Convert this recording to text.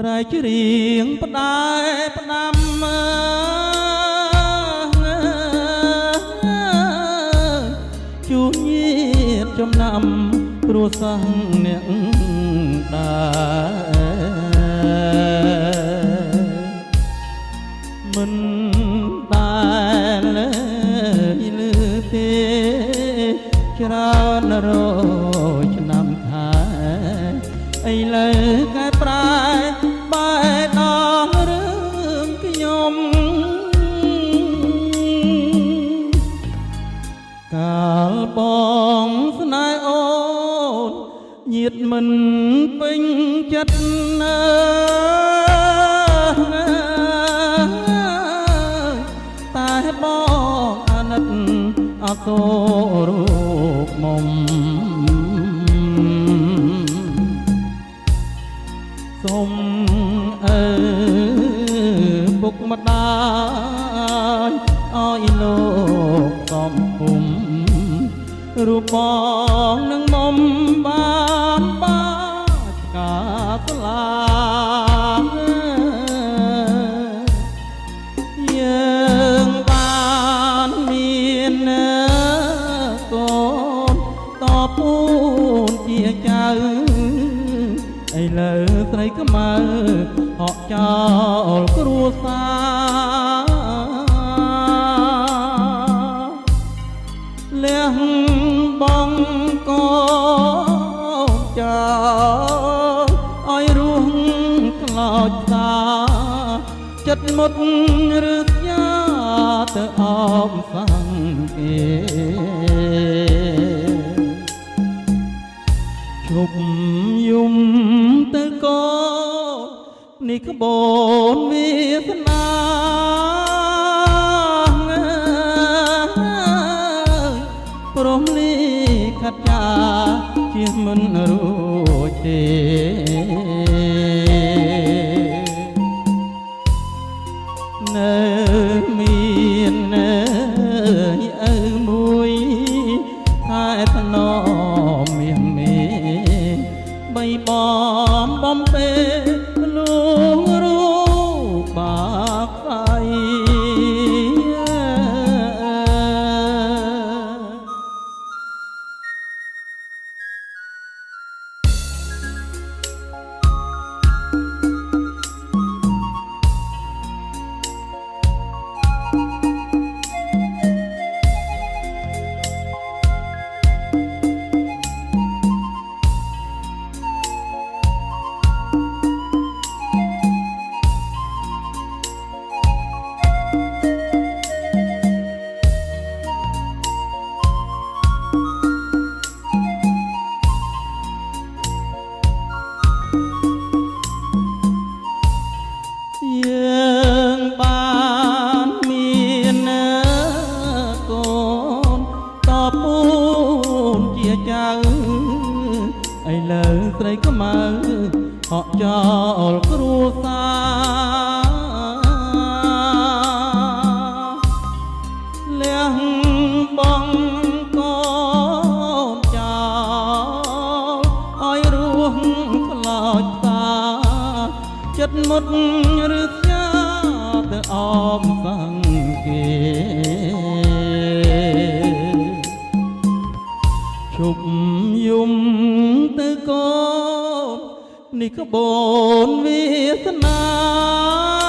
រៃច្រៀងផ្ដាយផ្ដាំជួនញាតចំណាំគ្រួសារអ្នកដែរមិនដែលលឺទេច្រើនរយឆ្នាំខែឥឡូវកែប្រែបែរដល់រឿងខ្ញុំកាលបងស្នេហ៍អូនញាតមិនពេញចិត្តតែបងអាណិតអត់សូររូបមុំសូមពុកម្ដាយឲ្យលោកសំភុំរូបបងនឹងមុំបានបាច់កាស្លាយើងបានមានកូនតពូនជាចៅឥឡូវស្រីខ្មៅហក់ចោលគ្រួសារលះបងកូនចោលឲ្យរស់ខ្លោចតាចិត្តមុតឬស្យាទៅអមសង្គេជប់យំទៅកូននេះក្បូនវាសនាព្រមលីខិតចាជាមិនរួចទេនៅមានឪមួយតែថ្នមមានមេបីបំបំពេលួងរូបបាក់ស្អីយើងបានមានកូនតពូនជាចៅឥឡូវស្រីខ្មៅហក់ចោលគ្រួសារលះបងកូនចោលឲ្យរស់ខ្លោចតាចិត្តមុតឬស្យាទៅអមសង្គេជប់យំទៅកូននេះក្បូនវាសនា